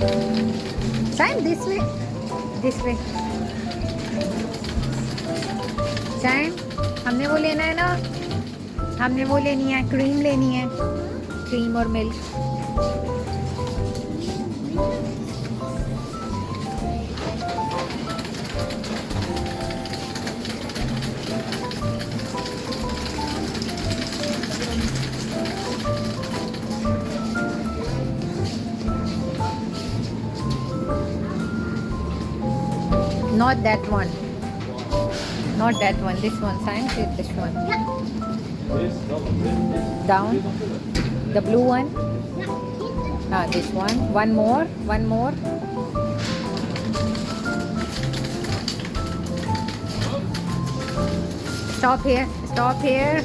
Saim, this way. This way. Saim, हमने वो लेना है ना, हमने वो लेनी है, क्रीम लेनी है, क्रीम और milk. Not that one. Not that one. This one. Saim, take this one. Down. The blue one. Ah, this one. One more. One more. Stop here. Stop here.